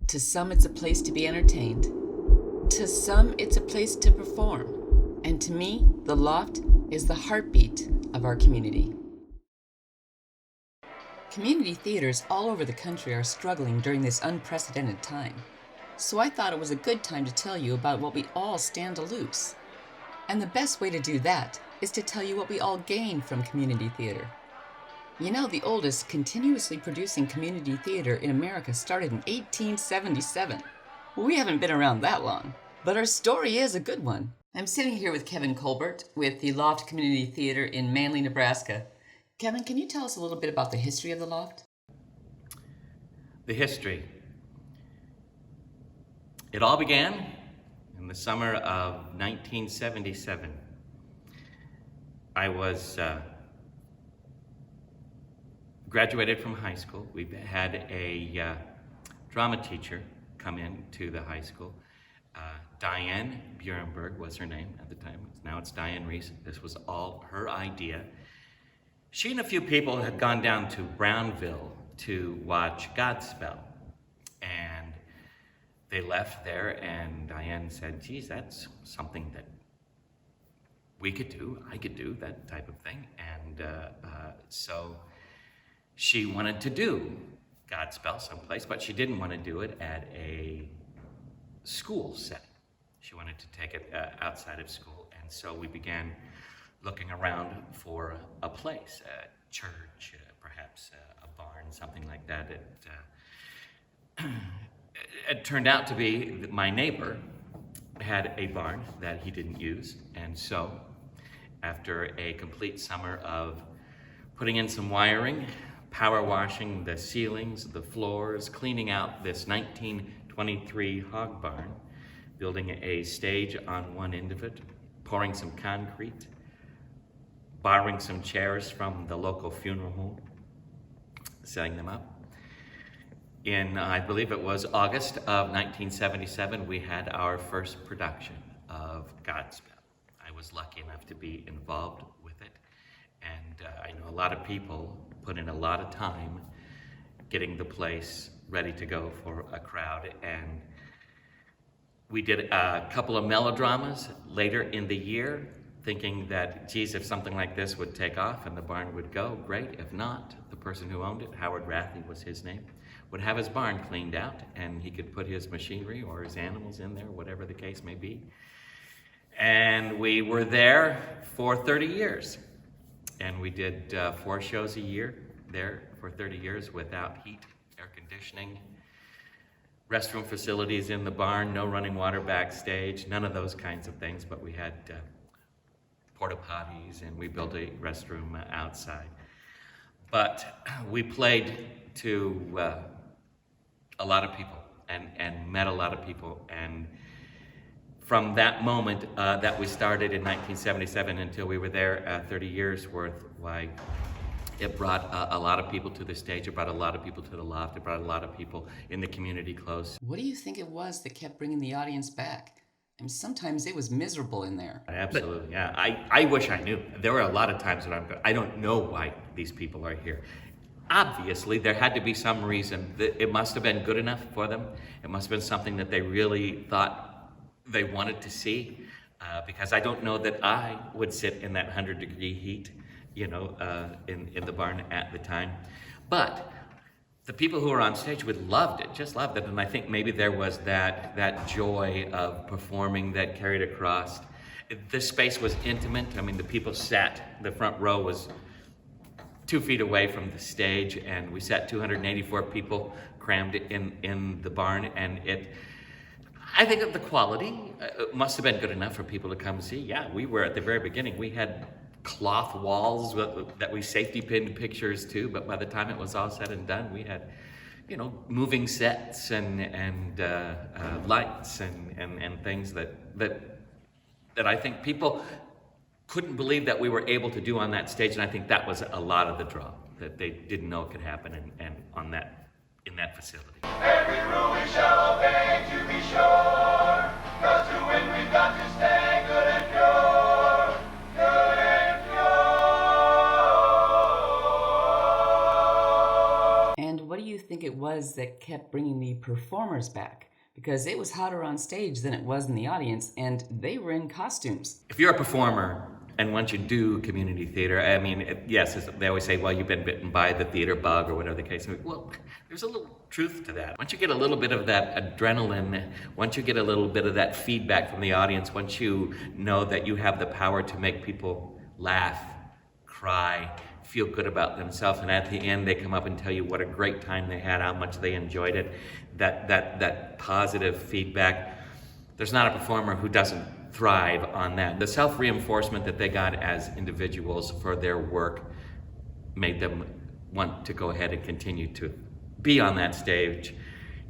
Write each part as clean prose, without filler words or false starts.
To some, it's a place to be entertained. To some, it's a place to perform. And to me, the Loft is the heartbeat of our community. Community theaters all over the country are struggling during this unprecedented time. So I thought it was a good time to tell you about what we all stand to lose. And the best way to do that is to tell you what we all gain from community theater. You know, the oldest continuously producing community theater in America started in 1877. Well, we haven't been around that long, but our story is a good one. I'm sitting here with Kevin Colbert with the Lofte Community Theatre in Manley, Nebraska. Kevin, can you tell us a little bit about the history of the Loft? The history. It all began in the summer of 1977. I was graduated from high school. We had a drama teacher come in to the high school. Diane Burenberg was her name at the time. Now it's Diane Reese. This was all her idea. She and a few people had gone down to Brownville to watch Godspell. And they left there, and Diane said, geez, that's something that we could do. I could do that type of thing. And so she wanted to do Godspell someplace, but she didn't want to do it at a school setting. She wanted to take it outside of school. And so we began looking around for a place, a church, perhaps a barn, something like that. It turned out to be that my neighbor had a barn that he didn't use. And so after a complete summer of putting in some wiring, power washing the ceilings, the floors, cleaning out this 1923 hog barn, building a stage on one end of it, pouring some concrete, borrowing some chairs from the local funeral home, setting them up. In, I believe it was August of 1977, we had our first production of Godspell. I was lucky enough to be involved with it. And I know a lot of people put in a lot of time getting the place ready to go for a crowd. And we did a couple of melodramas later in the year, thinking that, geez, if something like this would take off and the barn would go, great. If not, the person who owned it, Howard Rathley was his name, would have his barn cleaned out and he could put his machinery or his animals in there, whatever the case may be. And we were there for 30 years. And we did 4 shows a year there for 30 years without heat, air conditioning, restroom facilities in the barn, no running water backstage, none of those kinds of things, but we had porta potties and we built a restroom outside. But we played to a lot of people and met a lot of people. And from that moment that we started in 1977 until we were there 30 years worth, why, it brought a lot of people to the stage, it brought a lot of people to the Loft, it brought a lot of people in the community close. What do you think it was that kept bringing the audience back? I mean, sometimes it was miserable in there. Absolutely, yeah. I wish I knew. There were a lot of times when I don't know why these people are here. Obviously, there had to be some reason. It must have been good enough for them. It must have been something that they really thought they wanted to see, because I don't know that I would sit in that 100-degree heat, you know, in the barn at the time. But the people who were on stage loved it, just loved it. And I think maybe there was that joy of performing that carried across. This space was intimate. I mean, the people sat, the front row was 2 feet away from the stage, and we sat 284 people crammed in the barn. And I think of the quality, it must have been good enough for people to come see. Yeah, we were at the very beginning. We had cloth walls that we safety pinned pictures to, but by the time it was all said and done, we had, you know, moving sets and lights and things that I think people couldn't believe that we were able to do on that stage, and I think that was a lot of the draw, that they didn't know it could happen and in that facility. Every rule we shall obey, to be sure, 'cause to win we've got to stay good and pure, good and pure. And what do you think it was that kept bringing the performers back because it was hotter on stage than it was in the audience, and they were in costumes. If you're a performer and once you do community theater, I mean, yes, they always say, well, you've been bitten by the theater bug or whatever the case may be. Well, there's a little truth to that. Once you get a little bit of that adrenaline, once you get a little bit of that feedback from the audience, once you know that you have the power to make people laugh, cry, feel good about themselves, and at the end they come up and tell you what a great time they had, how much they enjoyed it, that positive feedback, there's not a performer who doesn't thrive on that. The self-reinforcement that they got as individuals for their work made them want to go ahead and continue to be on that stage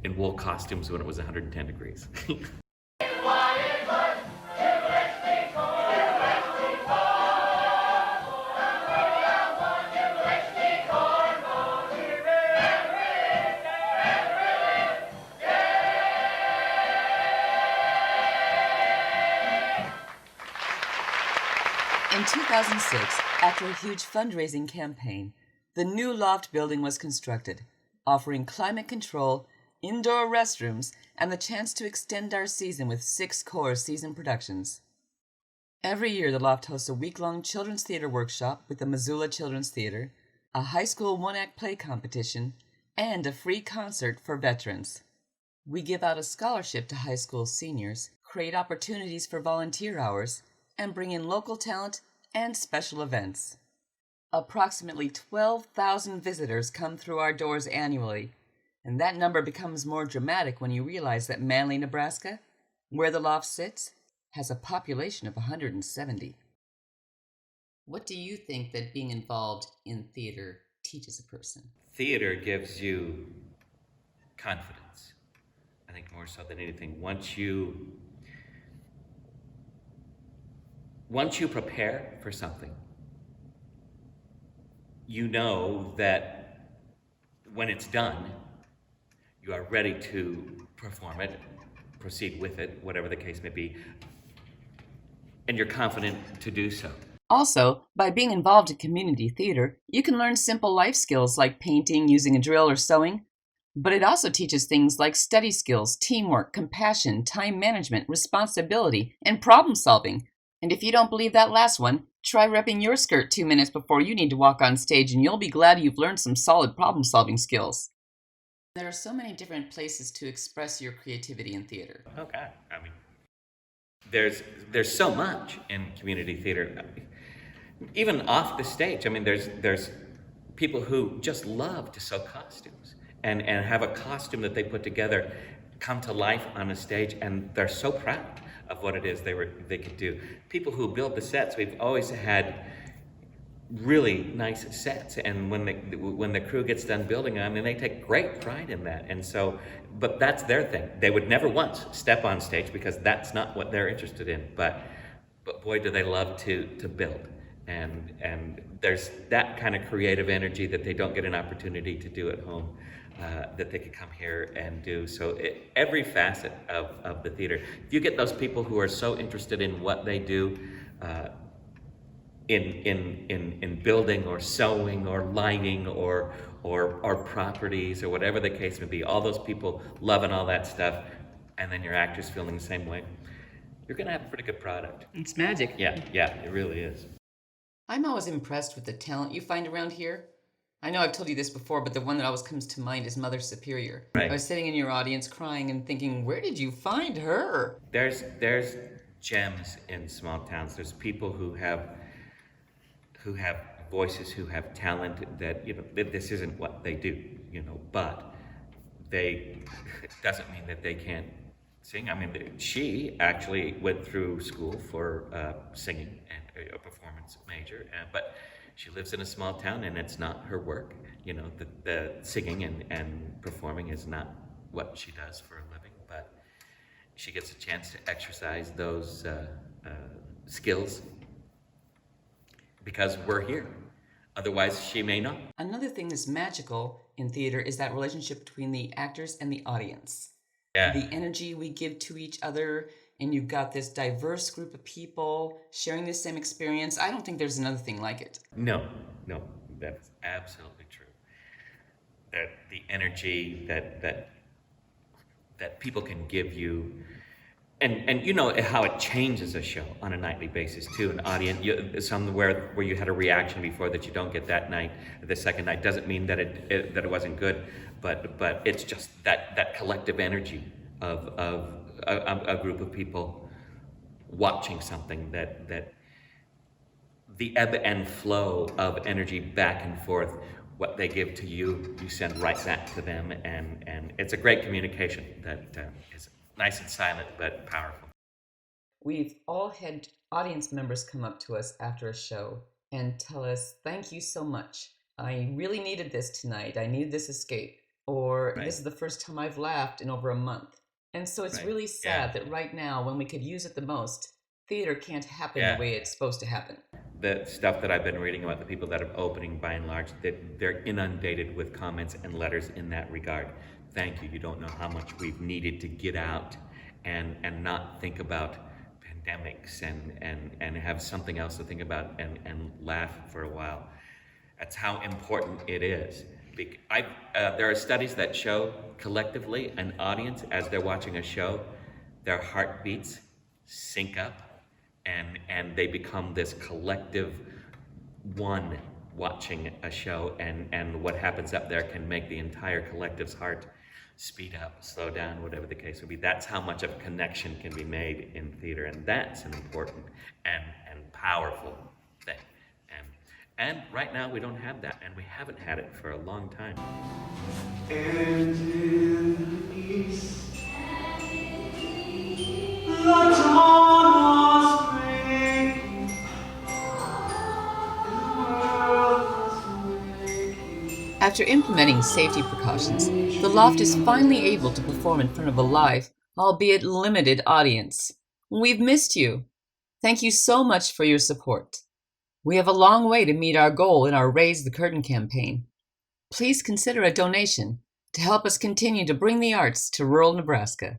in wool costumes when it was 110 degrees. In 2006, after a huge fundraising campaign, the new Loft building was constructed, offering climate control, indoor restrooms, and the chance to extend our season with 6 core season productions. Every year, the Loft hosts a week-long children's theater workshop with the Missoula Children's Theater, a high school one-act play competition, and a free concert for veterans. We give out a scholarship to high school seniors, create opportunities for volunteer hours, and bring in local talent and special events. Approximately 12,000 visitors come through our doors annually, and that number becomes more dramatic when you realize that Manley, Nebraska, where the Loft sits, has a population of 170. What do you think that being involved in theater teaches a person? Theater gives you confidence, I think more so than anything. Once you prepare for something, you know that when it's done, you are ready to perform it, proceed with it, whatever the case may be, and you're confident to do so. Also, by being involved in community theater, you can learn simple life skills like painting, using a drill, or sewing. But it also teaches things like study skills, teamwork, compassion, time management, responsibility, and problem solving. And if you don't believe that last one, try repping your skirt 2 minutes before you need to walk on stage, and you'll be glad you've learned some solid problem solving skills. There are so many different places to express your creativity in theater. Oh God, I mean, there's so much in community theater, even off the stage. I mean, there's people who just love to sew costumes and have a costume that they put together come to life on a stage, and they're so proud of what it is they could do. People who build the sets, we've always had really nice sets, and when the crew gets done building them, I mean, they take great pride in that. And so, but that's their thing. They would never once step on stage because that's not what they're interested in. But boy, do they love to build. And there's that kind of creative energy that they don't get an opportunity to do at home, that they could come here and do. So every facet of the theater, if you get those people who are so interested in what they do, in building or sewing or lighting or properties or whatever the case may be, all those people loving all that stuff, and then your actors feeling the same way, you're gonna have a pretty good product. It's magic. Yeah, it really is. I'm always impressed with the talent you find around here. I know I've told you this before, but the one that always comes to mind is Mother Superior. Right. I was sitting in your audience crying and thinking, where did you find her? There's gems in small towns. There's people who have voices, who have talent that, this isn't what they do, but it doesn't mean that they can't sing. I mean, she actually went through school for singing and a performance major, but she lives in a small town, and it's not her work. The singing and performing is not what she does for a living, but she gets a chance to exercise those skills because we're here. Otherwise, she may not. Another thing that's magical in theater is that relationship between the actors and the audience. Yeah. The energy we give to each other, and you've got this diverse group of people sharing the same experience. I don't think there's another thing like it. No, that's absolutely true. That the energy that that people can give you. And you know how it changes a show on a nightly basis too. An audience, somewhere where you had a reaction before that you don't get that night, the second night doesn't mean that it wasn't good, but it's just that collective energy of a group of people watching something, that the ebb and flow of energy back and forth. What they give to you, you send right back to them, and it's a great communication that is nice and silent, but powerful. We've all had audience members come up to us after a show and tell us, "Thank you so much. I really needed this tonight. I needed this escape." Or, Right. "This is the first time I've laughed in over a month." And so it's Right. really sad Yeah. that right now, when we could use it the most, theater can't happen Yeah. the way it's supposed to happen. The stuff that I've been reading about the people that are opening, by and large, that they're inundated with comments and letters in that regard. Thank you. You don't know how much we've needed to get out and not think about pandemics and have something else to think about and laugh for a while. That's how important it is. There are studies that show collectively an audience, as they're watching a show, their heartbeats sync up and they become this collective one watching a show, and what happens up there can make the entire collective's heart speed up, slow down, whatever the case would be. That's how much of a connection can be made in theater, and that's an important and powerful thing. And right now we don't have that, and we haven't had it for a long time. And in the east, the dawn was breaking, the world was waking. After implementing safety precautions, the Loft is finally able to perform in front of a live, albeit limited, audience. We've missed you. Thank you so much for your support. We have a long way to meet our goal in our Raise the Curtain campaign. Please consider a donation to help us continue to bring the arts to rural Nebraska.